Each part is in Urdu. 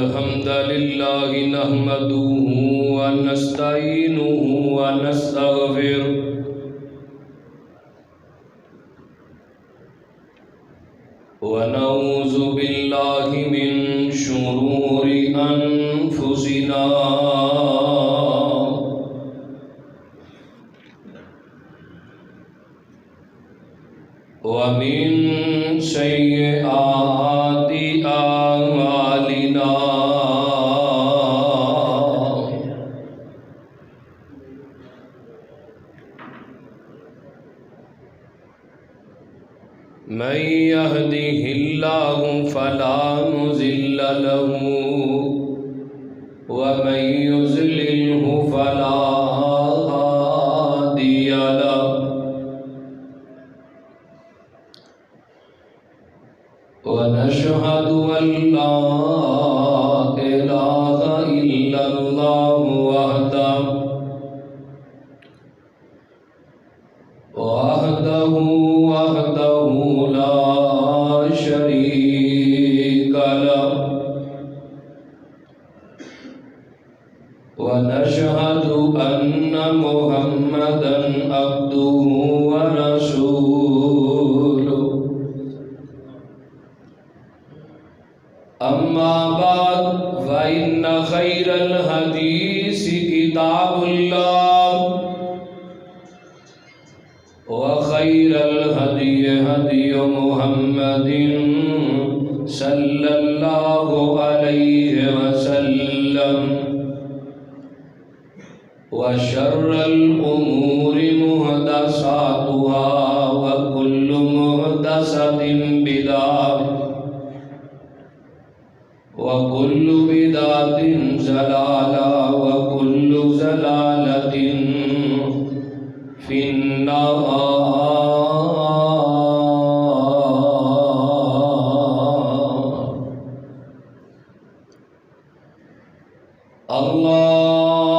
الحمد لله نحمده ونستعينه ونستغفره ونعوذ بالله من شرور أنفسنا ومن سيئات أعمالنا من يهده الله فلا مضل له ومن يضلله فلا هادي له ونشهد أن لا إله إلا الله وحده لا شريك له ونشهد أن محمدا عبده ورسوله أما بعد فإن خير الحديث كتاب الله وخير الهدي هدي محمد صلى الله عليه وسلم وشر الأمور محدثاتها وكل محدثة بدعة وكل بدعة ضلالة وكل ضلالة في النار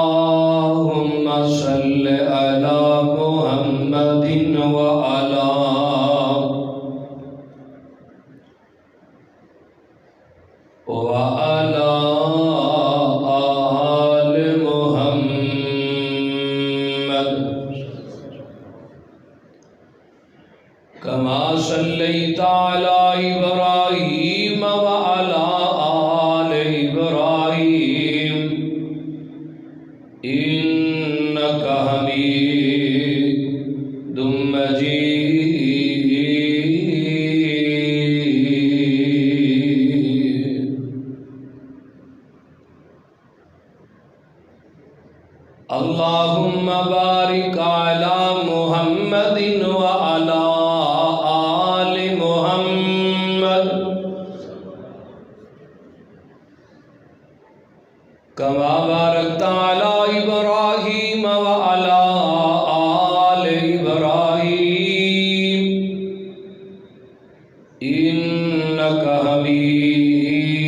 اللهم صل على محمد وعلى آل محمد كما صليت على إبراهيم وعلى آل إبراهيم إنك حميد مجيد اللهم بارك على محمد وعلى آل محمد كما باركت على إبراهيم وعلى آل إبراهيم إنك حميد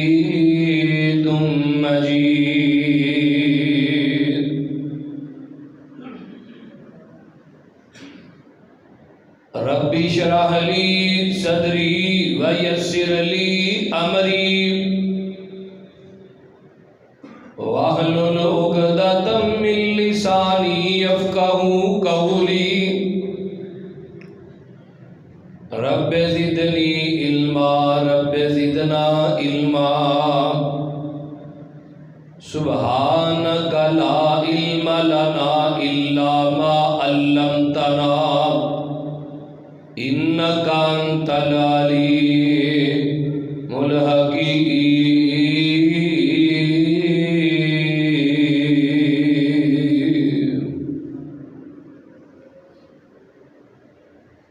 مجيد رب اشرح لي صدري ويسر لي أمري واحلل عقدة من لساني يفقهوا قولي رب زدني علما رب زدنا علما سبحانك لا علم لنا إلا ما علمتنا إنك أنت العليم الحكيم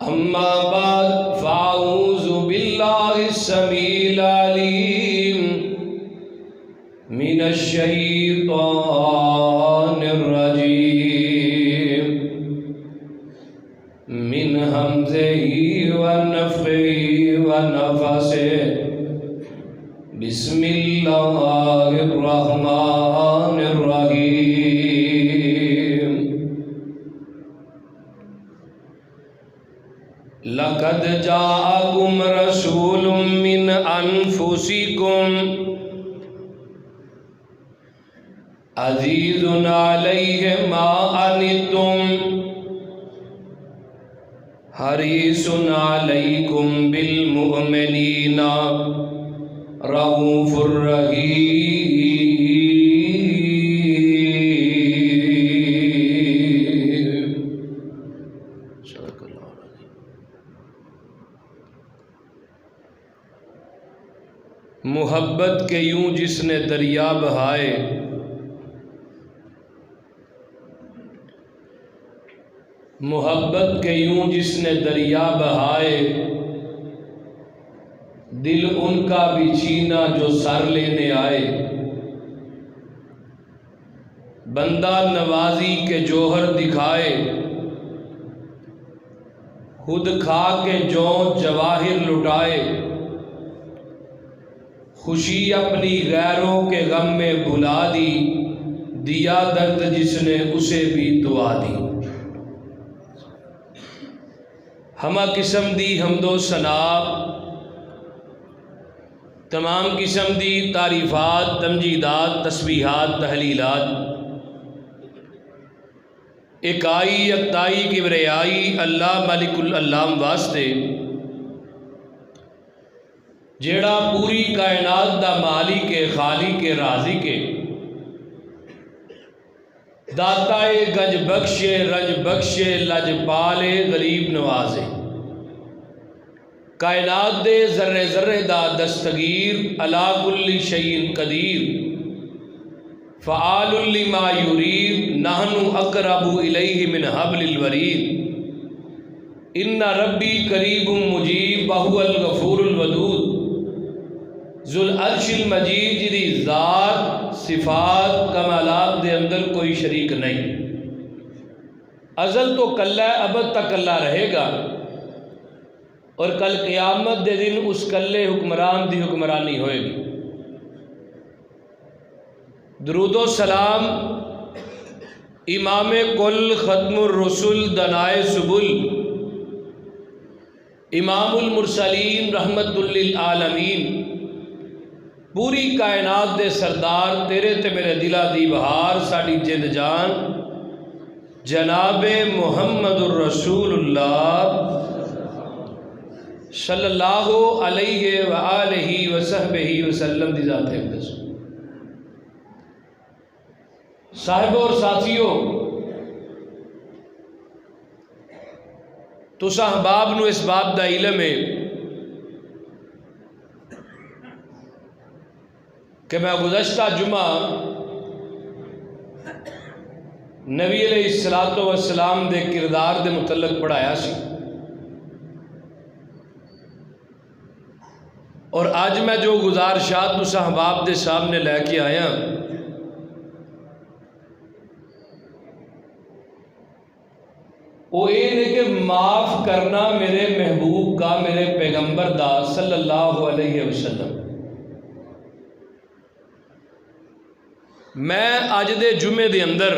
أما بعد فأعوذ بالله السميع العليم من الشيطان الرجيم من همزه ونفخه ونفثه بسم الله الرحمن الرحيم لقد جاءکم رسول من انفسکم عزیز علیہ ما عنتم حریص علیکم بالمؤمنین رؤوف الرحیم. محبت کے یوں جس نے دریا بہائے، محبت کے یوں جس نے دریا بہائے، دل ان کا بھی چھینا جو سر لینے آئے. بندہ نوازی کے جوہر دکھائے، خود کھا کے جو جواہر لٹائے. خوشی اپنی غیروں کے غم میں بھلا دی، دیا درد جس نے اسے بھی دعا دی. ہمہ قسم دی حمد و ثنا، تمام قسم دی تعریفات، تمجیدات، تسبیحات، تحلیلات اکائی یکتائی کبریائی اللہ ملک العلام واسطے، جیڑا پوری کائنات دا مالک خالق رازق داتا گنج بخشے رنج بخشے لج پالے غریب نوازے. کائنات دے ذرے ذرے دا دستگیر، علی کل شیء قدیر، فعال لما یرید، نحن اقرب الیہ من حبل الورید. ان ربی قریب مجیب وہو الغفور الودود. ذو العرش المجید جدی ذات صفات کمالات دے اندر کوئی شریک نہیں. ازل تو کلہ ہے، ابد تک کلہ رہے گا، اور کل قیامت دے دن اس کلے حکمران دی حکمرانی ہوئے گی. درود و سلام امام کل ختم الرسل دنائے سبل امام المرسلین رحمت للعالمین، پوری کائنات دے سردار، تیرے تے میرے دلہ دی بہار، ساڑی جند جان جناب محمد الرسول اللہ صلی اللہ علیہ وآلہ وصحبہ وسلم دی ذات اقدس. صاحب اور ساتھیوں، تسا احباب نو اس بات دا علم ہے کہ میں گزشتہ جمعہ نبی علیہ الصلوۃ والسلام دے کردار دے متعلق پڑھایا سی، اور آج میں جو گزارشات تسا احباب دے سامنے لے کے آیا، وہ یہ ہے کہ معاف کرنا میرے محبوب کا، میرے پیغمبر دا صلی اللہ علیہ وسلم. میں اج دے جمعے دے اندر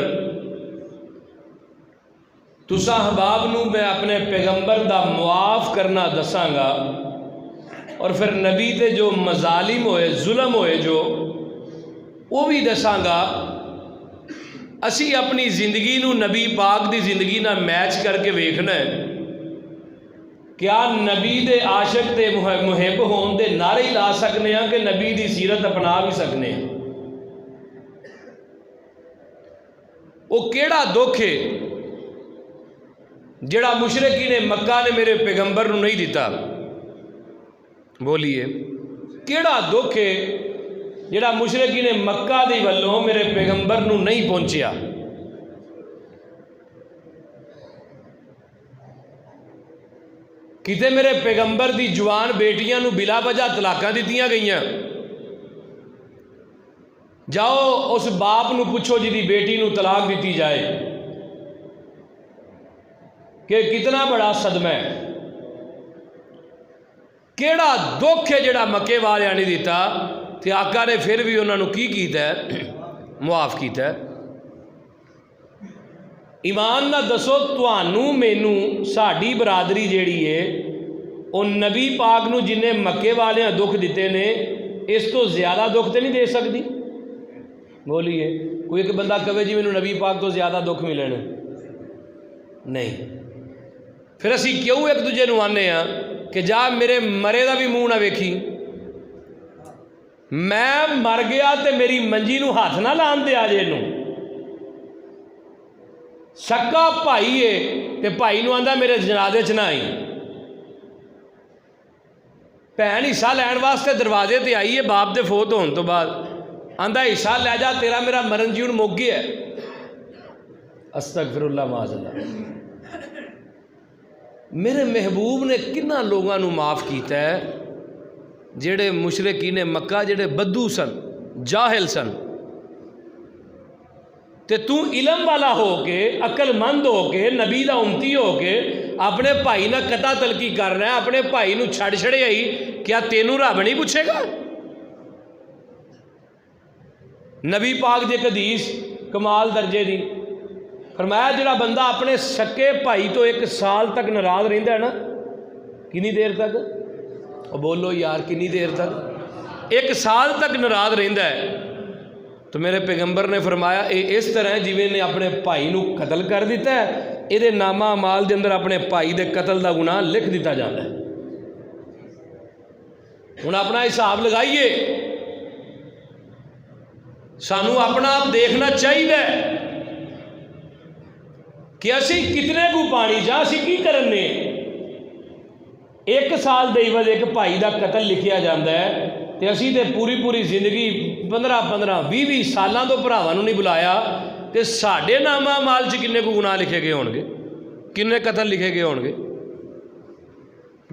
تسا احباب نو میں اپنے پیغمبر دا معاف کرنا دساں گا، اور پھر نبی تے جو مظالم ہوئے، ظلم ہوئے جو، وہ بھی دساں گا. اسی اپنی زندگی نو نبی پاک دی زندگی نہ میچ کر کے ویکھنا ہے. کیا نبی دے عاشق تے محب ہون دے نعرے ہی لا سکنے ہیں کہ نبی دی سیرت اپنا بھی سکنے ہیں؟ وہ کیڑا دکھ ہے جڑا مشرکین مکہ نے میرے پیغمبر نو نہیں دیتا؟ بولیے کیڑا دکھ ہے جڑا مشرکین مکہ دی والوں میرے پیغمبر نو نہیں پہنچیا؟ کتے میرے پیغمبر دی جوان بیٹیاں نو بلا وجہ طلاقاں دتیاں گئیاں. جاؤ اس باپ نو پوچھو جی دی بیٹی نو طلاق دیتی جائے کہ کتنا بڑا صدمہ ہے. کیڑا دکھ ہے جڑا مکے والے نہیں دیتا، تے آقا نے پھر بھی انہوں نے کی کیتا ہے؟ معاف کیتا ہے. ایمان نہ دسو، توانوں مینوں ساڈی برادری جیڑی ہے وہ نبی پاک نو جن مکے والے دکھ دیتے نے اس تو زیادہ دکھ تو نہیں دے سکتی؟ بولیے کوئی ایک بندہ کہے جی مینوں نبی پاک تو زیادہ دکھ ملنے نہیں۔ پھر اسی کیوں ایک دوجے نو آنے ہاں کہ جا میرے مرے دا بھی منہ نہ ویکھی، میں مر گیا تے میری منجی نو ہاتھ نہ لان دے آجے نو۔ سکا بھائی ہے تے بھائی نو آندا میرے جنازے چ نہ آئی، بھین حصہ لین واسطے دروازے تے آئی ہے باپ دے فوت ہون تو بعد، آندا حصہ لے جا تیرا میرا مرن جیون مک گیا ہے۔ استغفر اللہ معاذ اللہ۔ میرے محبوب نے کنہ لوگوں نو معاف کیتا ہے جڑے مشرکین مکہ جڑے بدو سن، جاہل سن، تے تو علم والا ہو کے عقل مند ہو کے نبی دا امتی ہو کے اپنے بھائی نہ قطع تلقی کر رہا ہے، اپنے بھائی نو چھڑ چھڑے آئی، کیا تینوں رب نہیں پوچھے گا؟ نبی پاک دی حدیث کمال درجے دی فرمایا جڑا بندہ اپنے سکے بھائی تو 1 سال تک ناراض رہندا ہے نا، کنی دیر تک؟ اور بولو یار کنی دیر تک؟ 1 سال تک ناراض رہندا ہے، تو میرے پیغمبر نے فرمایا اے اس طرح جویں نے اپنے بھائی نو قتل کر دیتا ہے، یہ نامہ اعمال دے اندر اپنے بھائی دے قتل دا گناہ لکھ دیتا جاتا ہے۔ ہن اپنا حساب لگائیے، سانو اپنا آپ دیکھنا چاہیے کہ اسی کتنے کو پانی جا اسی کی کرنے۔ 1 سال دے عوض ایک بھائی دا قتل لکھیا جاتا ہے تے اسی تے پوری زندگی 15 20 سالاں تو بھراواں نوں نہیں بلایا، تے ساڈے نامہ اعمال چ کنے کو گناہ لکھے گئے ہون گے، کنے قتل لکھے گئے ہون گے؟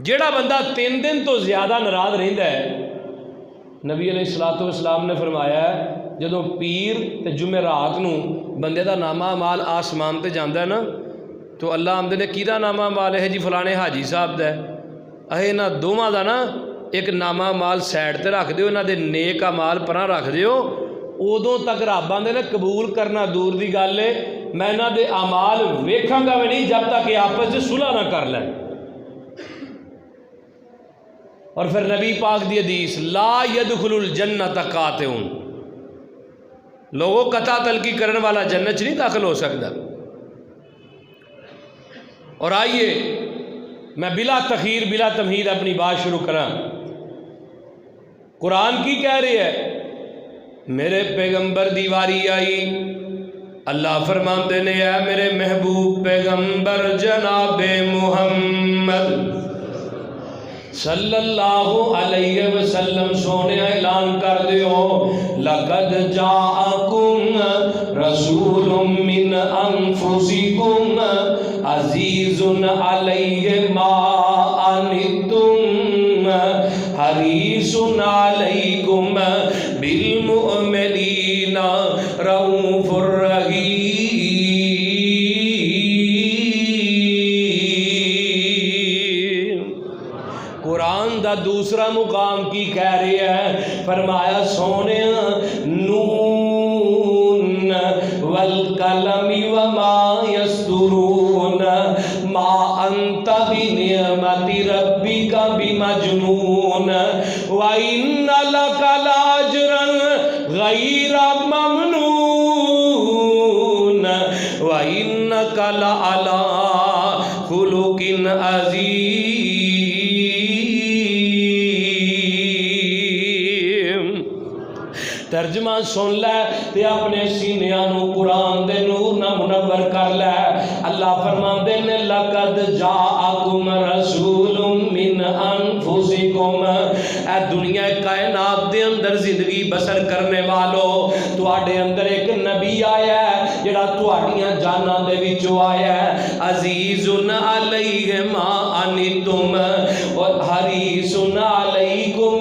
جیڑا بندہ 3 دن تو زیادہ ناراض رہندا ہے، نبی علیہ الصلوۃ والسلام نے فرمایا ہے جدوں پیر تے جمعرات نو بندے دا نامہ اعمال آسمان تے جاندا ہے نا، تو اللہ آمدے نے کیدا نامہ اعمال ہے جی فلانے حاجی صاحب دا ہے، اے انہاں دوواں دا نا ایک نامہ اعمال سائڈ تے رکھ دیو، انہاں دے نیک اعمال پراں رکھ دیو، ادوں تک رب آندے نے قبول کرنا دور دی گل ہے، میں انہاں دے اعمال ویکھاں گا بھی نہیں جب تک کہ آپس وچ صلح نہ کر لیں۔ اور پھر نبی پاک دی حدیث لا يدخل الجنۃ قاطعون، لوگوں قطع تلقی کرنے والا جنت نہیں داخل ہو سکتا۔ اور آئیے میں بلا تخیر بلا تمہید اپنی بات شروع کراں۔ قرآن کی کہہ رہی ہے میرے پیغمبر دی واری آئی، اللہ فرماتے نے اے میرے محبوب پیغمبر جناب محمد صلی اللہ علیہ وسلم سونے اعلان کر دیو لقد جاءکم رسول من انفسکم عزیز علیہ ما عنتم حریص علیکم بالمؤمنین رؤوف رحیم۔ قرآن دا دوسرا مقام کی کہہ رہی ہے، فرمایا سونے نون والقلم وما یسطرون ما انت بنعمت ربک بمجنون وان لک لاجرا غیر ممنون وانک لعلی خلق عظیم۔ ترجمہ سن لے تے اپنے سینیاں نو قرآن دے نور نہ منور کر لے۔ اللہ فرماندے نے لقد جاءکم رسول من انفسکم، اے دنیا کائنات دے اندر زندگی بسر کرنے والو تواڈے اندر ایک نبی آیا ہے جڑا تواڈیاں جاناں دے وچوں آیا ہے، عزیز علیہ ما عنتم اور حریص علیکم،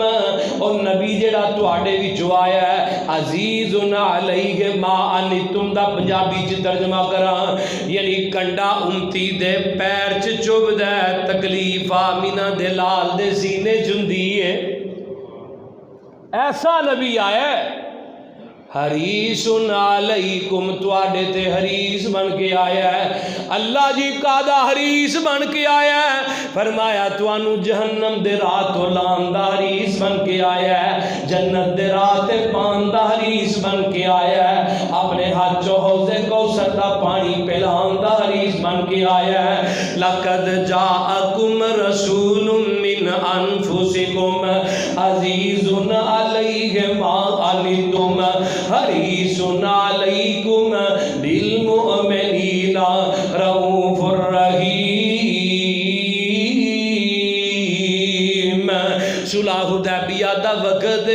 اور نبی جڑا تواڈے وچوں آیا ہے عزیز علیہ ما عنتم دا پنجابی چ ترجمہ کراں یعنی کنڈا امتی دے پیر چ چبدا ہے، تکلیف آمینہ دے لال دے سینے چندی ہے۔ ایسا نبی آیا ہے حریصن علیکم تواڈے تے حریص بن کے آیا ہے. اللہ جی کادا حریص بن کے آیا ہے؟ فرمایا توانو جہنم دے راہ تو لان دا حریص بن کے آیا ہے، جنت دے راہ تے پان دا حریص بن کے آیا ہے، اپنے ہاتھ چو حوض کوثر دا پانی پلان دا حریص بن کے آیا ہے. لقد جاءکم رسول من انفسکم عزیز علیہ ما عنتم حریص علیکم بالمؤمنین رؤوف الرحیم. صلح حدیبیہ دا وقت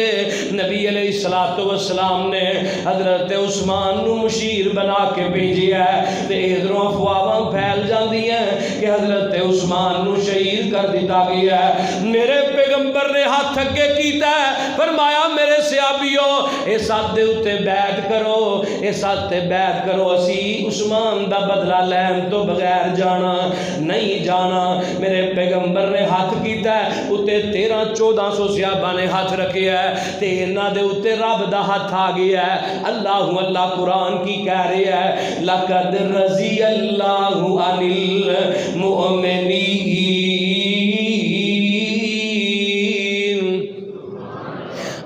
نبی علیہ الصلوۃ والسلام نے حضرت عثمان نو مشیر بنا کے بھیجیا ہے تے ادھروں افواہاں پھیل جاندی ہیں کہ حضرت عثمان نو شہید کر دیتا گیا ہے. میرے پیغمبر نے ہاتھ اگے کیتا ہے، فرمایا میرے صحابیو اس ہاتھ دے اوتے بیعت کرو، اس ہاتھ تے بیعت کرو، اسی عثمان دا بدلہ لین تو بغیر جانا نہیں جانا. میرے پیغمبر نے ہاتھ کیتا ہے، اوتے 1300-1400 صحابہ نے ہاتھ رکھے ہے تے انہاں دے اوتے رب دا ہاتھ آ گیا ہے. اللہ قرآن کی کہہ رہے ہے لقد رضی اللہ عن المؤمنین.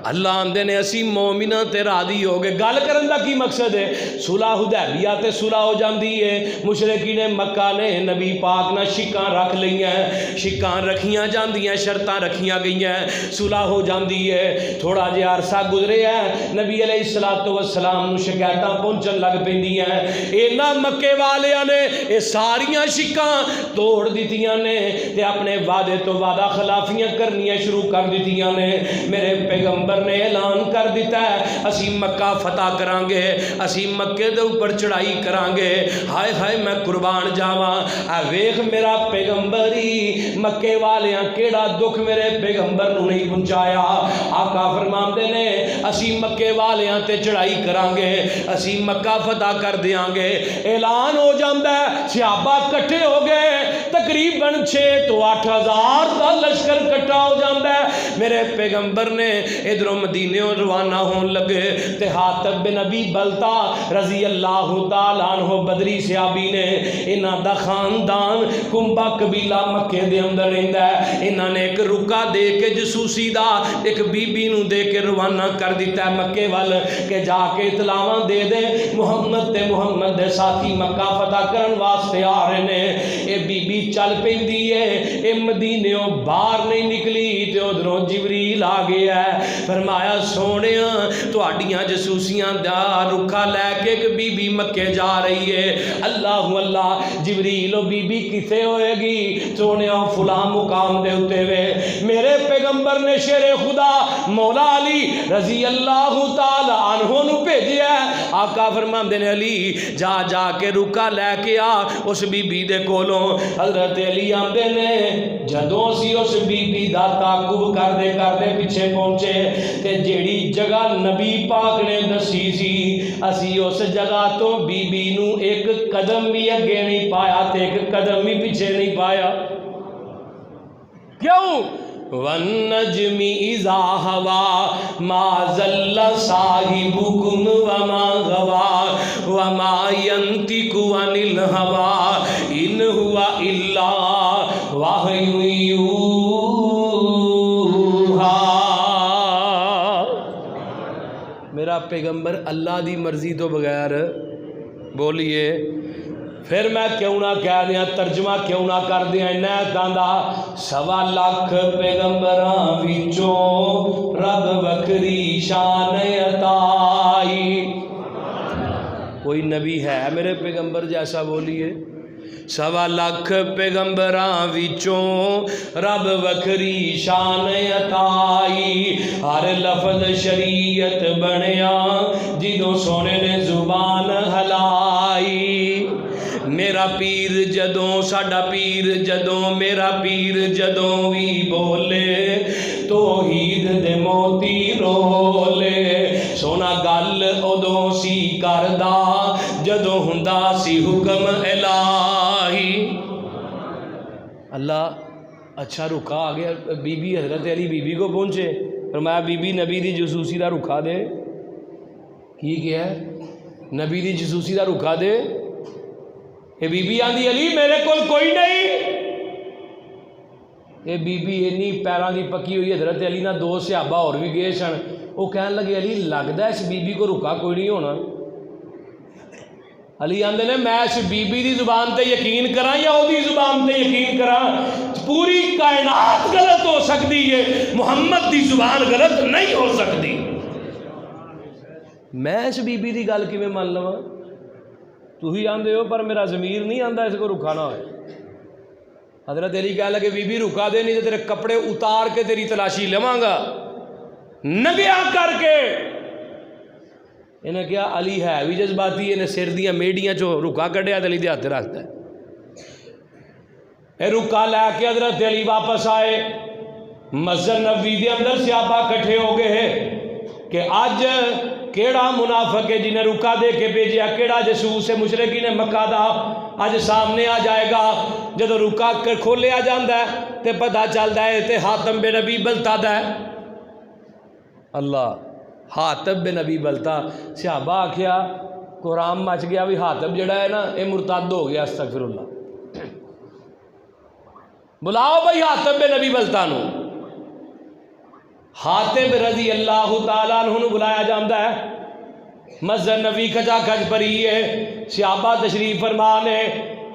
اللہ آندے نے اسی مومنہ تے راضی ہو گئے. گل کرن دا کی مقصد ہے؟ صلح حدیبیہ تے صلح ہو جاندی ہے. مشرکین مکہ نے نبی پاک نہ شکاں رکھ لئیاں، شکاں رکھیاں جاندیاں، شرطاں رکھیاں گئیاں، صلح ہو جاندی ہے. تھوڑا جہا عرصہ گزرے ہے، نبی علیہ الصلوۃ والسلام نو شکایتاں پہنچن لگ پیندیاں. اینا مکے والیاں نے اے ساریاں شکاں توڑ دیتیاں نے تے اپنے وعدے تو وعدہ خلافیاں کرنیاں شروع کر دیتیاں نے. میرے پیغمبر نے اعلان کر دیتا ہے اسی مکہ فتح کران گے، اسی مکے دے اوپر چڑھائی کران گے. ہائے ہائے میں قربان جاواں، اے ویکھ میرا پیغمبر ہی مکے والیاں کیڑا دکھ میرے پیغمبر نو نہیں پہنچایا. آقا فرماندے نے اسی مکے والیاں تے چڑھائی کران گے، اسی مکہ فتح کر دیاں گے. اعلان ہو جاندا ہے، صحابہ کٹھے ہو گئے، تقریباً 6 تو 8 ہزار دا لشکر کٹھا ہو جاندا ہے. میرے پیغمبر نے ادھروں مدینے روانہ ہون لگے تے حاتب بن ابی بلتا رضی اللہ تعالیٰ عنہ بدری صحابی نے، انہاں دا خاندان کنبا قبیلہ مکے دے اندر رہندا ہے، انہاں نے ایک رکا دے کے جسوسی دا ایک بی بی نو دے کے روانہ کر دیتا ہے مکے وال کہ جا کے اطلاعاں دے دے محمد دے ساتھی مکہ فتح کرن واسطے آ رہے نے. اے بی بی چل پیندی ہے، اے مدینےوں باہر نہیں نکلی تے ادھروں جبریل آ گیا ہے. فرمایا سونیاں تہاڈیاں جسوسیاں دا رکھا لے کے ایک بی بی مکے جا رہی ہے. اللہ جبریل بی بی کتے ہوئے گی؟ سونیاں فلاں مقام دے اتے وے. میرے پیغمبر نے شیر خدا مولا علی رضی اللہ تعالی عنہ نو بھیجیا ہے. آقا فرماندے نے علی جا کے رکا لے کے آ اس بی بی دے کولوں. حضرت علی آندے نے جدوں سی اس بی بی دا تعاقب کردے پیچھے پہنچے تے جیڑی جگہ نبی پاک نے دسی سی اسی اس جگہ تو بی بی نو ایک قدم بھی اگے نہیں پایا تے ایک قدم بھی پیچھے نہیں پایا. کیوں؟ وَالنَّجْمِ إِذَا هَوَى مَا ضَلَّ صَاحِبُكُمْ وَمَا غَوَى وَمَا يَنطِقُ عَنِ الْهَوَى إِنْ هُوَ إِلَّا وَحْيٌ يُوحَىٰ. میرا پیغمبر اللہ دی مرضی تو بغیر بولیے. پھر میں کیوں نہ کہہ دیا، ترجمہ کیوں نہ کر دیا انہاں دا 1.25 لاکھ پیغمبراں وچوں رب وکری شان عطائی. کوئی نبی ہے میرے پیغمبر جیسا؟ بولیے. 1.25 لاکھ پیغمبراں وچوں رب وکری شان عطائی. ہر لفظ شریعت بنیا جدوں سونے نے زبان ہلائی. میرا پیر جدوں ساڈا پیر جدوں میرا پیر جدوں وی بولے توحید دے موتی رولے. سونا گل ادوں سی کردا جدوں ہوندا سی حکم الہی. اللہ اچھا رکا آ گیا. بی بی حضرت علی بی بی کو پہنچے، فرمایا بی بی نبی دی جسوسی دا رکا دے. کی کیا ہے نبی دی جسوسی دا رکھا دے. یہ بی بی آندی علی میرے کول کوئی نہیں. یہ بی بی اینی پیراں دی پکی ہوئی حضرت علی نہ دو صحابہ اور بھی گئے سن. وہ کہن لگے علی لگدا اس بی بی کو رکا کوئی نہیں ہونا. علی آندے نے میں اس بی بی دی زبان تے یقین کراں یا او دی زبان تے یقین کراں؟ پوری کائنات غلط ہو سکتی ہے, محمد دی زبان غلط نہیں ہو سکتی. میں اس بی بی دی گل کیویں مان لواں؟ تھی آندے ہو پر میرا ضمیر نہیں آندا اس کو رکھانا ہوئے. حضرت علی کہہ لگے بی بی رکا دے نہیں تو تیرے کپڑے اتار کے تیری تلاشی لواں گا ننگیا کر کے. انہیں کیا علی ہے بھی جذباتی, انہیں سر دیاں میڈیاں چو رکا کڈیا علی دے ہاتھ رکھتا ہے. اے رکا لے کے حضرت علی واپس آئے. مسجد نبوی دے اندر صحابہ کٹھے ہو گئے ہیں کہ آج کیڑا منافق ہے جنہیں رکا دے کے بھیجیا, کیڑا جسوس ہے مشرکین مکہ دا اج سامنے آ جائے گا. جدو رکا کر کھولیا جاندہ ہے تے پتہ چلتا ہے تے حاتم بن ابی بلتا دا ہے. اللہ حاتم بن ابی بلتا. صحابہ آکھیا قرآن مچ گیا بھی حاتم جڑا ہے نا اے مرتد ہو گیا. استغفر اللہ. بلاؤ بھائی حاتم بن ابی بلتا نو. حاتم رضی اللہ تعالیٰ عنہ بلایا جاندہ ہے. مسجد نبی کھجا کھج پری ہے. صحابہ تشریف فرمانے.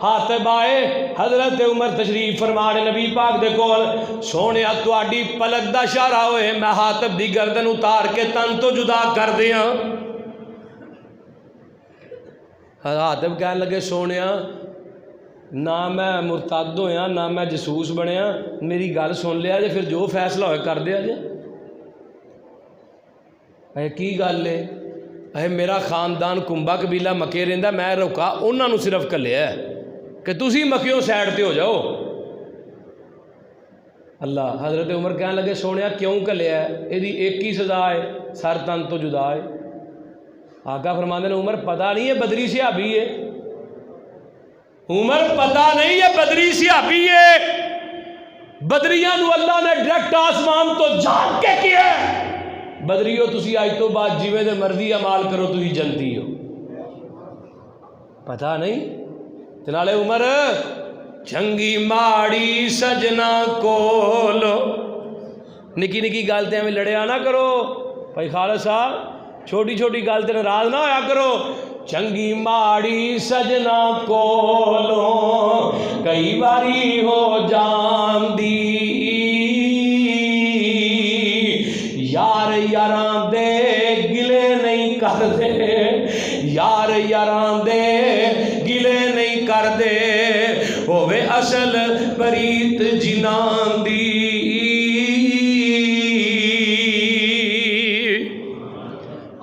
حاتم آئے, حضرت عمر تشریف فرمانے نبی پاک دے کول. سونے تواڈی پلک دا اشارہ ہوئے میں حاتم دی گردن اتار کے تن تو جدا کر دیاں. حاتم کہنے لگے سونے نہ میں مرتد ہویا نہ میں جسوس بنیا, میری گل سن لیا جے پھر جو فیصلہ ہوئے کر دیا جے. اے کی گل ہے؟ اے میرا خاندان کنبا قبیلہ مکے رہندا, میں رکا انہاں نو صرف کلیا ہے کہ تسی مکیوں سائڈ تے ہو جاؤ. اللہ. حضرت عمر کہنے لگے سونے کیوں کلیا ہے؟ یہ ایک ہی سزا ہے, سر تن تو جدا ہے. آقا فرماندے نے عمر پتہ نہیں ہے بدری صحابی ہے. عمر پتہ نہیں ہے بدری صحابی ہے. بدریاں نو اللہ نے ڈائریکٹ آسمان تو جھانک کے کیا ہے. بدریو تسی آج تو بعد جیویں دے مرضی عمال کرو تسی جنتی ہو. پتہ نہیں. تنالے عمر چنگی ماڑی سجنا کولو نکی نکی گالتے ہمیں لڑے آنا کرو. بھائی خالد صاحب چھوٹی چھوٹی گالتے ناراض نہ ہویا کرو. چنگی ماڑی سجنا کولو کئی باری ہو جاندی, یار یاراں دے گلے نہیں کر دے, یار یاراں دے گلے نہیں کر دے, ہووے اصل پریت جنان دی.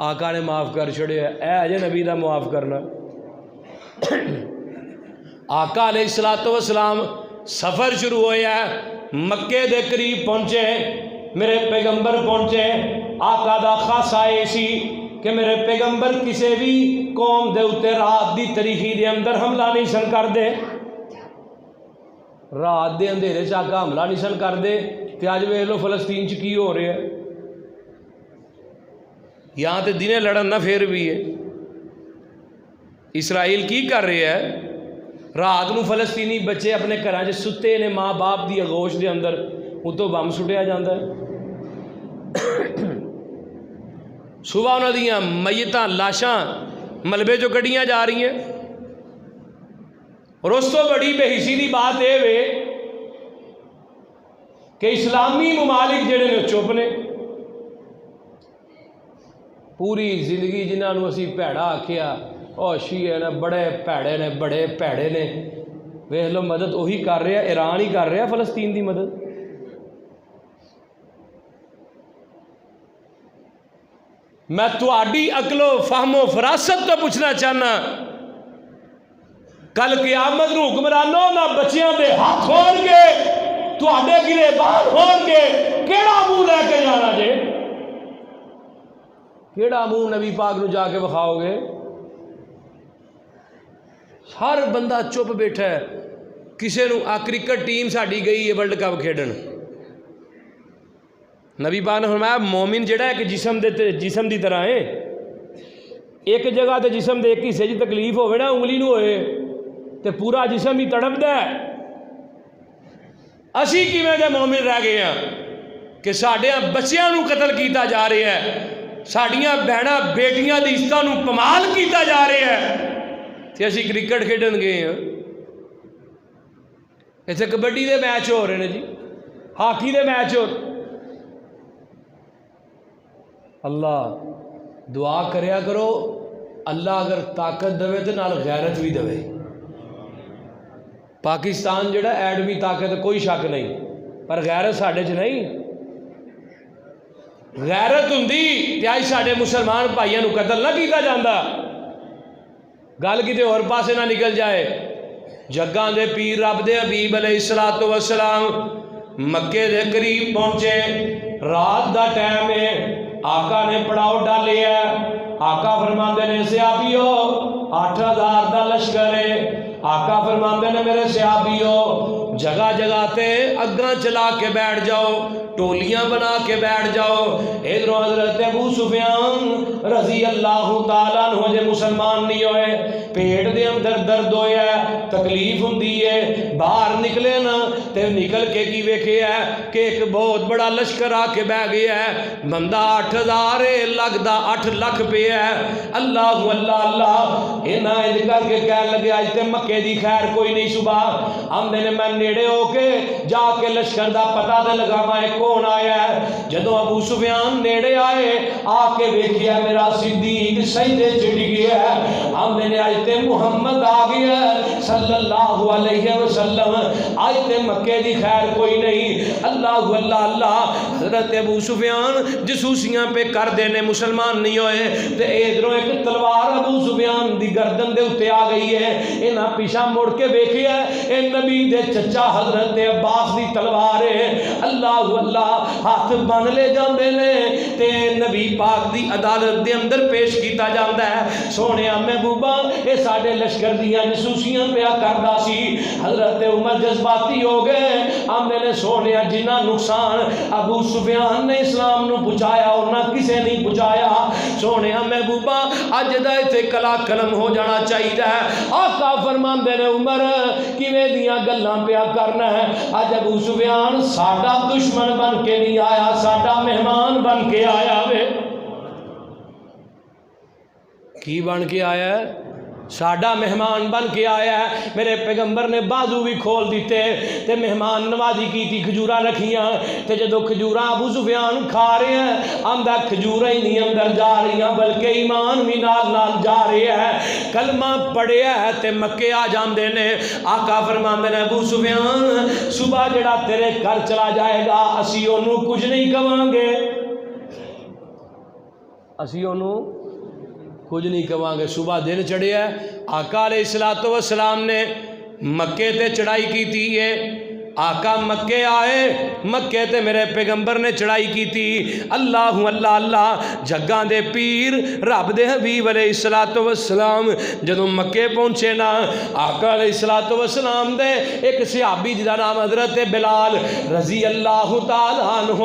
آقا نے معاف کر چھڑیا. اے اجے نبی دا معاف کرنا. آقا علیہ الصلوۃ والسلام سفر شروع ہویا ہے. مکے دے قریب پہنچے, میرے پیغمبر پہنچے. آقا دا خاصا اے سی کہ میرے پیغمبر کسے بھی قوم دے اتے رات دی تاریخی دے اندر حملہ نہیں سن کر دے. رات دے اندھیرے سے آقا حملہ نہیں سن کر دے. تے اج ویکھ لو فلسطین چ کی ہو رہا ہے. یہاں تے دنے لڑن نہ پھر بھی ہے. اسرائیل کی کر رہے ہے؟ رات نو فلسطینی بچے اپنے گھراں چ ستے نے ماں باپ دی آغوش دے اندر اتوں بم سٹیا جاندہ ہے. صبح انہاں دیاں میتاں لاشاں ملبے جو کڈیاں جا رہی ہیں. اور اس تو بڑی بے حسی دی بات اے وے کہ اسلامی ممالک جڑے نے چپ نے. پوری زندگی جنہاں نو اسی پیڑا آکھیا او شیعہ نے بڑے پیڑے نے, بڑے پیڑے نے. ویکھ لو مدد وہی کر رہا, ایران ہی کر رہا فلسطین دی مدد. میں تواڈی عقل و فہم و فراست تو پوچھنا چاہنا, کل قیامت نو حکمرانوں نہ بچیاں دے ہاتھ ہون گے, تواڈے گریبان ہون گے, کیڑا منہ لے کے جانا جے؟ کیڑا منہ نبی پاک نو جا کے بخاؤ گے؟ ہر بندہ چپ بیٹھا ہے. کسے نو کرکٹ ٹیم ساڈی گئی ہے ورلڈ کپ کھیڈن. نبی پاک نے فرمایا مومن جڑا ہے کہ جسم دی طرح ہے. ایک جگہ تے جسم دے ایک حصے جی تکلیف ہوئے نا انگلی نو ہوئے تے پورا جسم ہی تڑپدا ہے۔ اسی کیویں دے مومن رہ گئے ہیں کہ ساڈیاں بچیاں نو قتل کیتا جا رہا ہے، ساڈیاں بہناں بیٹیاں دی عزتاں نو پامال کیتا جا رہا ہے، تے اسی کرکٹ کھیڈن گئے ہیں، ایتھے کبڈی دے میچ ہو رہے ہیں جی، ہاکی دے میچ ہو۔ اللہ دعا کریا کرو اللہ اگر طاقت دے تو نال غیرت بھی دے۔ پاکستان جڑا ایڈمی طاقت کوئی شک نہیں، پر غیرت ساڈے چ نہیں۔ غیرت ہوندی تے اج ساڈے مسلمان بھائیاں نو قتل نہ کیتا جاندا، گل کتے اور پاسے نہ نکل جائے۔ جگاں دے پیر رب دے حبیب علیہ الصلوۃ والسلام مکے دے قریب پہنچے، رات دا ٹائم ہے، آقا نے پڑاؤ ڈالے ہے۔ آقا فرماندے نے صحابیو 8000 دا لشکر ہے۔ آقا فرماندے نے میرے صحابیو جگہ جگہ تے اگاں چلا کے بیٹھ جاؤ، ٹولیاں بنا کے بیٹھ جاؤ۔ ادھروں حضرت ابو سفیان رضی اللہ تعالیٰ عنہ جے مسلمان نہیں ہوئے، پیٹ دے اندر درد ہویا ہے، تکلیف ہوندی ہے، باہر نکلے نا تے نکل کے کی ویکھے ہے کہ ایک بہت بڑا لشکر آ کے بہ گیا ہے، بندہ 8000 لگدا 8 لاکھ پہ ہے۔ اللہ اللہ اللہ اینا انج کر کے کہن لگے اج تے مکے دی خیر کوئی نہیں صبح آمدے نے میں نیڑے ہو کے جا کے لشکر دا پتہ تے لگاواں کون آیا ہے۔ جدوں ابو سفیان نیڑے آئے آ کے ویکھیا میرا صدیق سجدے چڑھ گیا ہے، آمدے نے اج تے محمد آ گیا ہے صلی اللہ علیہ وسلم، اج تے مکے دی خیر کوئی نہیں۔ اللہ اللہ اللہ حضرت ابو سفیان جسوسیاں پہ کر دینے مسلمان نہیں ہوئے تے ادھروں ایک تلوار ابو سفیان دی گردن دے اتے آ گئی ہے۔ انہاں پیچھا مڑ کے ویکھیا اے نبی دے چچا حضرت عباس دی تلوار ہے۔ اللہ اللہ ہاتھ بن لے جاندے نے تے نبی پاک دی عدالت دے اندر پیش کیتا جاندا ہے۔ سونے محبوبہ اے ساڈے لشکر دیاں جسوسیاں پیا کردا سی۔ حضرت عمر جذباتی ہو گئے، آمدے نے سونے جنہ نقصان ابو سفیان نے اسلام نو پہنچایا انہاں کسے نہیں پہنچایا۔ سونے محبوبہ اج دا ایتھے کلا قلم ہو جانا چاہیے۔ آقا فرماندے نے عمر کیویں دیاں گلاں پیا کرنا ہے، اج ابو سفیان ساڈا دشمن بن کے نہیں آیا، ساڈا مہمان بن کے آیا وے۔ کی بن کے آیا ہے؟ ساڈا مہمان بن کے آیا ہے۔ میرے پیغمبر نے بازو بھی کھول دیتے تے مہمان نوازی کی تھی، کھجوراں رکھیاں تے جدو کھجوراں ابو سفیان کھا رہے ہیں آندا کھجوراں ہی نہیں اندر جا رہی ہیں بلکہ ایمان بھی نال نال جا رہے ہیں، کلمہ پڑھیا ہے تے مکے آ جاندے نے۔ آقا فرماندے نے ابو سفیان صبح جڑا تیرے گھر چلا جائے گا اسی اونوں کچھ نہیں کہاں گے، اسی اونوں کچھ نہیں کہاں گے۔ صبح دن چڑھیا ہے، آقا علیہ الصلوۃ والسلام نے مکے تے چڑھائی کی تھی ہے۔ آقا مکے آئے، مکے تے میرے پیغمبر نے چڑھائی کی تھی۔ اللہ اللہ اللہ جگاں دے پیر رب دے حبیب علیہ الصلوۃ والسلام جدوں مکے پہنچے نا، آقا علیہ الصلوۃ والسلام دے ایک صحابی جدا نام حضرت بلال رضی اللہ تعالیٰ عنہ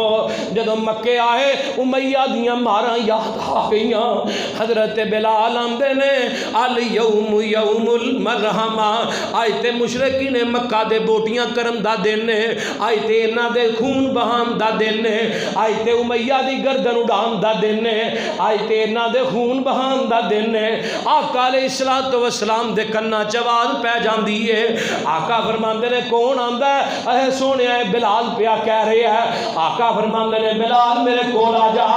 جدوں مکے آئے امیہ دیاں ماراں یاد آ گئیاں۔ حضرت بلال آمدے نے الیوم یوم المرحمہ، آج تے مشرکین مکہ دے بوٹیاں کرم دا دن ہے، آج تے انہاں دے خون بہان دا دن ہے، آج تے امیہ دی گردن اڑان دا دن ہے، آج تے انہاں دے خون بہان دا دن ہے۔ آقا علیہ الصلوۃ والسلام دے کنا چواز پہ جاندی ہے۔ آقا فرماندے نے کون آندا ہے؟ اے سونے بلال پیا کہہ رہے ہیں۔ آقا فرماندے نے بلال میرے کول آ جا،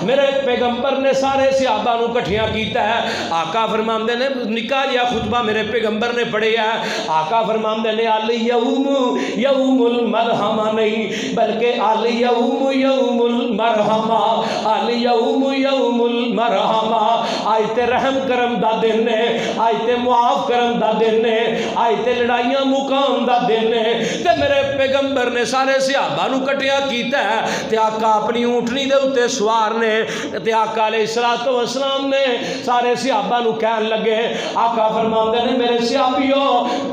میرے پیغمبر نے سارے صحابہ نو کٹھیاں کیتا ہے۔ آقا فرماندے نے نکاح یا خطبہ میرے پیغمبر نے پڑھیا ہے۔ آقا فرماندے نے الیوم یوم المرحمہ نہیں بلکہ الیوم یوم المرحمہ، الیوم یوم المرحمہ، آج تے رحم کرم دا دن ہے، آج تے معاف کرم دا دن ہے، آج تے لڑائیاں مقام دا دن ہے۔ تے میرے پیغمبر نے سارے صحابہ نو کٹیا کیتا ہے تے آقا اپنی اونٹنی دے اتے سوار نے تے آقا علیہ الصلوۃ والسلام نے سارے صحابہ نو کہن لگے، آقا فرماندے نے میرے صحابیو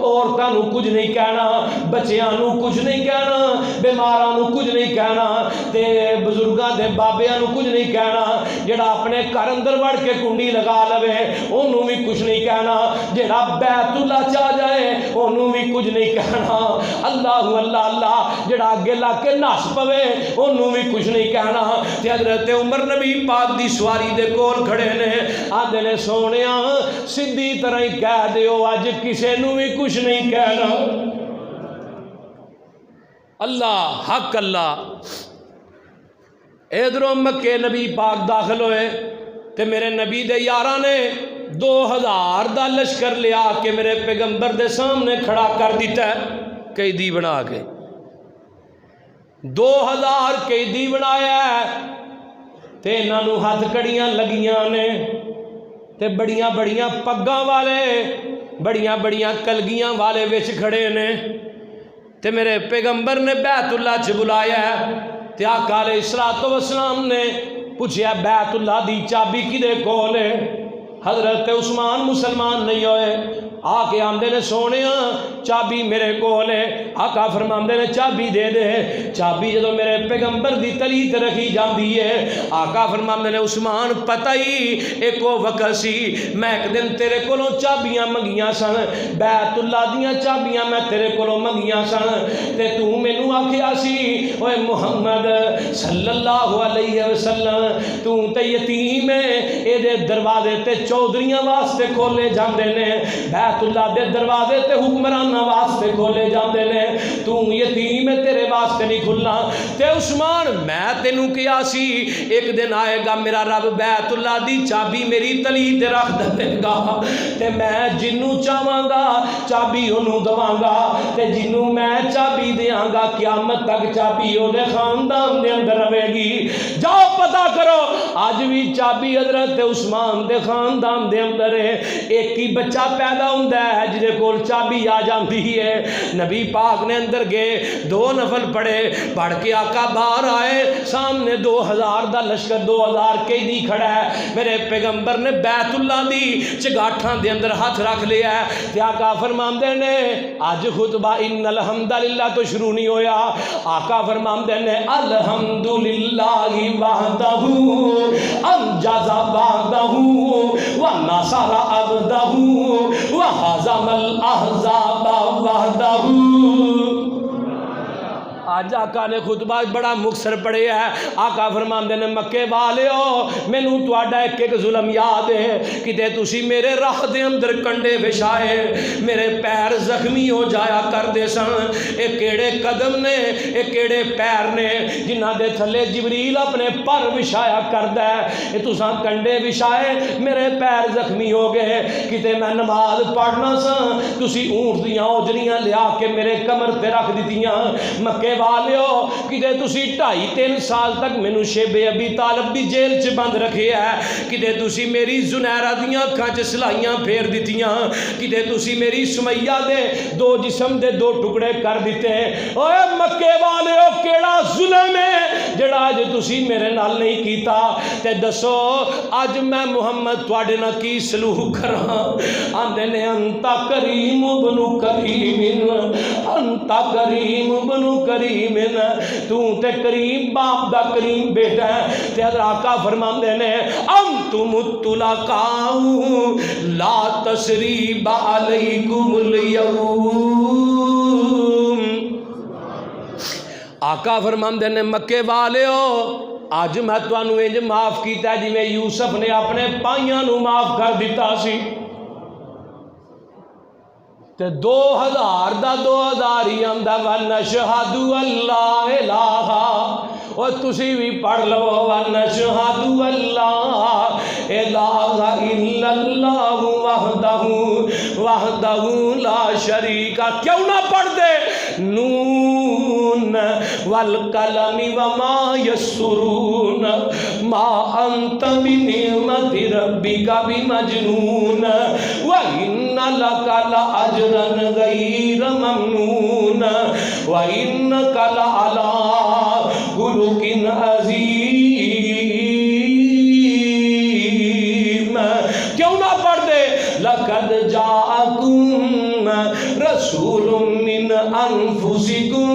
عورتاں نو کچھ نہیں کہنا، بچیاں نو کچھ نہیں کہنا، بیماراں نو کچھ نہیں کہنا، تے بزرگاں دے بابیاں نو کچھ نہیں کہنا، جڑا اپنے گھر اندر وڑ کے کنڈی لگا لوے اونوں بھی کچھ نہیں کہنا، جڑا بیت اللہ چا جائے اونوں بھی کچھ نہیں کہنا، اللہ اللہ اللہ جڑا اگے لا کے نس پوے اونوں بھی کچھ نہیں کہنا۔ تے حضرت عمر نبی پاک دی سواری دے کول کھڑے نے، آندے نے سونیاں سیدھی طرح ہی کہہ دیو اج کسے نو بھی کچھ نہیں کہنا۔ اللہ حق اللہ۔ ادھروں مکے نبی پاک داخل ہوئے تے میرے نبی دے یاراں نے 2000 دا لشکر لیا کے میرے پیغمبر دے سامنے کھڑا کر دیتا ہے، قیدی بنا کے 2000 قیدی بنایا ہے، تے انہاں نو ہاتھ کڑیاں لگیاں نے، تے بڑیاں بڑیاں پگاں والے بڑیاں بڑیاں کلگیاں والے وچ کھڑے نے، تے میرے پیغمبر نے بیت اللہ چ بلایا ہے، تے آقا علیہ الصلوۃ والسلام نے پوچھیا بیت اللہ دی چابی کدے کول ہے؟ حضرت عثمان مسلمان نہیں ہوئے، آ کے آندے نے سونیا چابی میرے کول ہے، آقا فرماندے نے چابی دے دے، چابی جدو میرے پیغمبر دی تلی تے رکھی جاندی ہے، آقا فرماندے نے عثمان پتہ ہی ایک وقت سی میں ایک دن تیرے کولوں چابیاں منگیاں سن، بیت اللہ دیاں چابیاں میں تیرے کولوں منگیاں سن، تے تو مینوں آکھیا سی اوے محمد صلی اللہ علیہ وسلم تو تے یتیم ہے، اے دے دروازے تے چودھریاں واسطے کھولے جاندے نے، بیت اللہ دے دروازے تے حکمراناں واسطے کھولے جاندے نے، تو یتیم ہے تیرے واسطے نہیں کھلنا۔ تے عثمان میں تینوں کیا سی ایک دن آئے گا میرا رب بیت اللہ دی چابی میری تلی تے رکھ دے گا، تے میں جنوں چاہواں گا چابی انہوں دواں گا، تے جنوں میں چابی دیاں گا قیامت تک چابی او دے خاندان دے اندر رہے گی۔ جاؤ پتہ کرو آج بھی چابی حضرت عثمان دے خاندان دے اندر ہے، ایک ہی بچہ پیدا ہوں ہے جدے کول چابی آ جاندی ہے۔ نبی پاک نے اندر گئے 2 نفل پڑھے، پڑھ کے آقا باہر آئے، سامنے 2000 دا لشکر 2000 قیدی کھڑا ہے، میرے پیغمبر نے بیت اللہ دی چگاٹھاں دے اندر ہاتھ رکھ لیا ہے، تے آقا فرماندے نے آج خطبہ ان الحمدللہ تو شروع نہیں ہویا، آقا فرماندے نے الحمدللہ وحدہ انجز وعدہ ونصر عبدہ وہزم الاحزاب وحدہ۔ آج آقا نے خطبہ بڑا مختصر پڑھے ہے، آقا فرماندے نے مکے والیو مینوں تہاڈا ایک ایک ظلم یاد ہے، کتے تسی میرے راہ دے اندر کنڈے وچھائے، میرے پیر زخمی ہو جایا کردے سن، اے کیڑے قدم نے اے کیڑے پیر نے جنہاں دے تھلے جبریل اپنے پر وچھایا کردا ہے، اے تساں کنڈے وچھائے میرے پیر زخمی ہو گئے، کتے میں نماز پڑھنا سا تسی اونٹ دیاں اوجریاں لیا کے میرے کمر تے رکھ دتیاں، مکے والیو کدے تسی 2.5-3 سال تک مینوں شیب ابی طالب دی جیل چ بند رکھے ہے، کدے تسی میری زنیرہ دیاں اکھاں چ سلائیاں پھیر دتیاں، کدے تسی میری سمیہ دے 2 جسم دے 2 ٹکڑے کر دیتے، اوے مکے والیو کیڑا ظلم ہے جڑا اج تسی میرے نال نہیں کیتا، تے دسو اج میں محمد تواڈے نال کی سلوک کراں؟ آندے نے انت کریم بنو کریم، انت کریم بنو کریم، تو تے کریم باپ دا کریم بیٹا ہے، تے حضرت آقا فرماندے نے انتم الطلقاء لا تسریب علیکم اليوم۔ آقا فرماندے نے مکے والیو آج میں تانوں انج معاف کیتا ہے جویں یوسف نے اپنے پائیاں نو معاف کر دیتا سی، تے 2000 دا 2000 ہی آندا ونشہد اللہ الہ، اور تسی بھی پڑھ لو ونشہد اللہ الہ الا اللہ وحدہ وحدہ لا شریک، کیوں نہ پڑھ دے نون والقلم وما یسرون ما انت بنعمت ربک بمجنون وان لک لاجرا غیر ممنون وانک لعلی خلق عظیم۔ کیوں نہ پڑھ دے لقد جاءکم رسول من انفسکم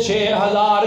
6000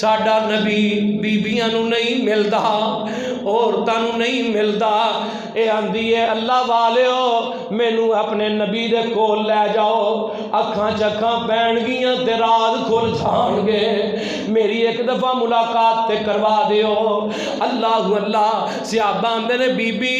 ساڈا نبی بیبیاں نو نہیں ملدا، عورتاں نو نہیں ملدا۔ اے آندی ہے اللہ والیو مینوں اپنے نبی دے کول لے جاؤ، اکھاں چکھاں پین گیاں تے راز کھل جان گے، میری ایک دفعہ ملاقات تے کروا دیو۔ اللہ اللہ صحابہ آندے نے بی بی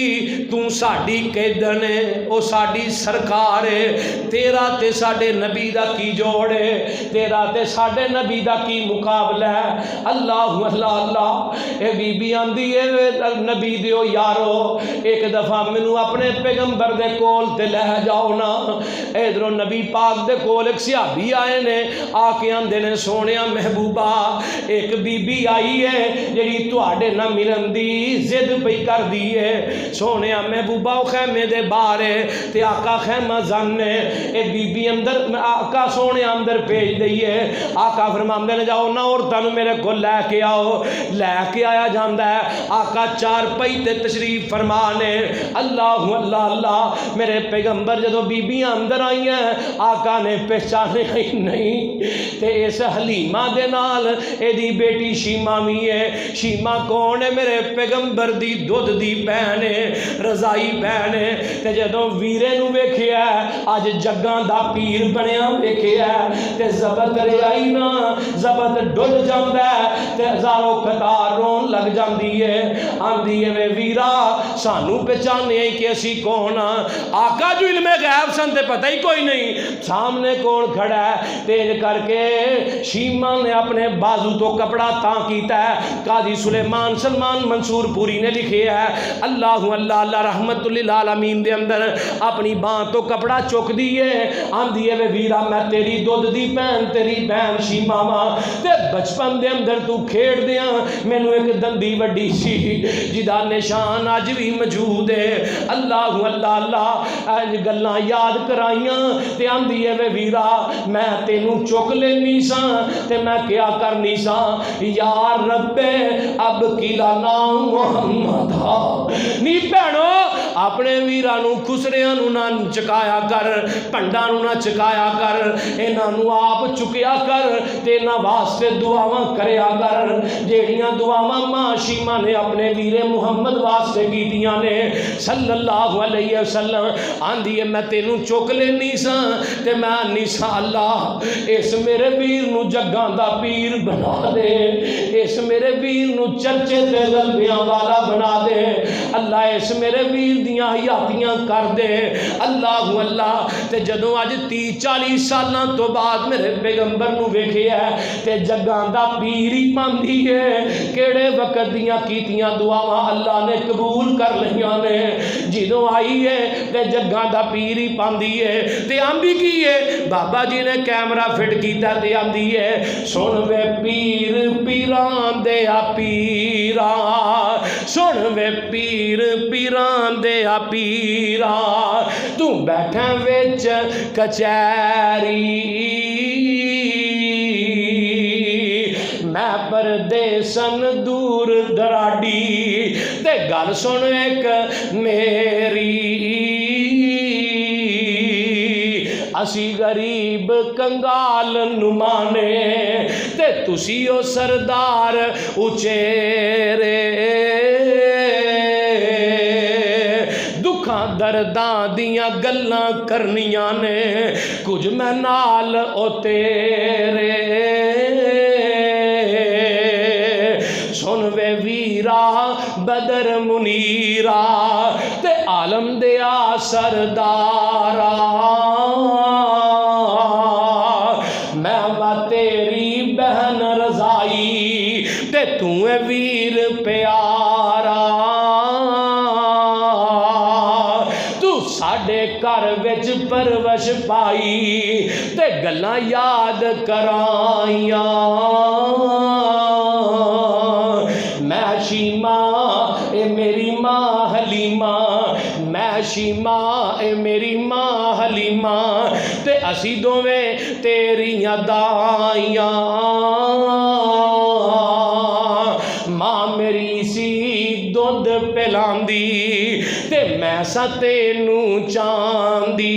تو ساڈی قیدن ہے، او ساڈی سرکار ہے، تیرا تے ساڈے نبی دا کی جوڑ ہے، تیرا تے ساڈے نبی دا کی مقابلہ ہے۔ اللہ اللہ اللہ اے بی بی آندی ہے نبی دیو یارو ایک دفعہ مینوں اپنے پیغمبر دے کول تے لے جاؤ نا۔ ادھروں نبی پاک دے کول ایک صحابی آئے نے، آ کے آندے نے سونیا محبوبہ ایک بی بی آئی ہے جڑی تواڈے نہ ملن دی ضد پئی کر دی ہے، سونیا محبوبہ او خیمے دے باہر ہے تے آقا خیمہ زن نے، اے بی بی اندر آقا سونے اندر بھیج دئیے۔ آقا فرماندے نے جاؤ نہ عورتاں نوں میرے کو لے کے آؤ، لے کے آیا جاندا ہے۔ آقا چار پئی تے تشریف فرمانے، اللہ اللہ اللہ میرے پیغمبر جدو بیبیاں اندر آئی ہیں آقا نے پہچانے ہی نہیں تے اس حلیمہ دے نال اے دی بیٹی شیمہ بھی ہے۔ شیمہ کون ہے؟ میرے پیغمبر دی دودھ دی بہن ہے، رضائی بہن ہے۔ تے جدو ویرے نو ویکھیا اج جگاں دا پیر بنیا ویکھیا تے ضبط ریائی نا ضبط ڈل جاندا ہے تے ہزاروں قطار رون لگ جاندی ہے، آندی ہے وے ویرا سانو پہچانے ہی کہ اسی کون ہاں؟ آقا جو علم غیب سن تے پتہ ہی کوئی نہیں سامنے کون کھڑا ہے۔ تیز کر کے شیمہ نے اپنے بازو تو کپڑا تاں کیتا ہے، قاضی سلیمان سلمان منصور پوری نے لکھے ہے اللہ اللہ اللہ رحمت للعالمین دے اندر اپنی باں تو کپڑا چک دیے، آندی ہے وے ویرا میں تیری دودھ دی بہن تیری بہن شیمہ ماں تے بچپن دے اندر تو کھیڑ دیاں مینوں ایک دندی وڈی سی جدا نشان اج بھی موجود ہے۔ اللہ اللہ اللہ اج گلاں یاد کرائیاں تے آندی ہے وے ویرا میں تینوں چک لینی سا تے میں کیا کرنی سا یا رب اب کلا نام محمد نی بہنو اپنے ویرا نو خسریاں نو نہ چکایا کر، پنڈا نو نہ چکایا کر، انہاں نو آپ چکیا کر تے انہاں واسطے دعاواں کریا کر جیڑیاں دعاواں ماں شیمہ نے اپنے ویرے محمد واسطے کیتیاں نے صلی اللہ علیہ وسلم۔ آندی ہے میں تینوں چک لینی سا تے میں آنی سا اللہ اس میرے ویر نو جگاں دا پیر بنا دے، اس میرے ویر نو چرچے تے غلبیاں والا بنا دے، اللہ اس میرے ویر دیاں حیاتیاں کر دے۔ اللہ اللہ تے جدوں اج 30-40 سالاں تو بعد میرے پیغمبر نو ویکھیا تے جگاں دا پیر ہی پاندی ہے، کیڑے وقت دیاں کیتیاں دعاواں اللہ نے قبول کر لیاں نے، جدوں آئی ہے تے جگاں دا پیر ہی پاندی ہے تے آندی کی ہے بابا جی نے کیمرہ فٹ کیتا تے آندی ہے سن وے پیر پیران دے آ پیرا، سن وے پیر پیران دے آ پیرا، تو بیٹھا وچ کچہری میں پردیسن دور دراڈی تے گل سن ایک میری اسی غریب کنگال نمانے تے تسی او سردار اچیرے دکھاں درداں دیاں گلاں کرنیاں نے کچھ میں نال او تیرے سن وے ویرا بدر منیرا تے عالم دیا سردارا میں تیری بہن رضائی تے تو اے ویر پیارا، تو ساڈے گھر وچ پرورش پائی تے گلاں یاد کرائیاں، میں شیمہ اے میری ماں حلیمہ، میں شیمہ اے میری ماں حلیمہ تے اسی دوویں تیریاں دائیاں، ماں میری سی دودھ پلاندی تے میں سا تینوں چاندی،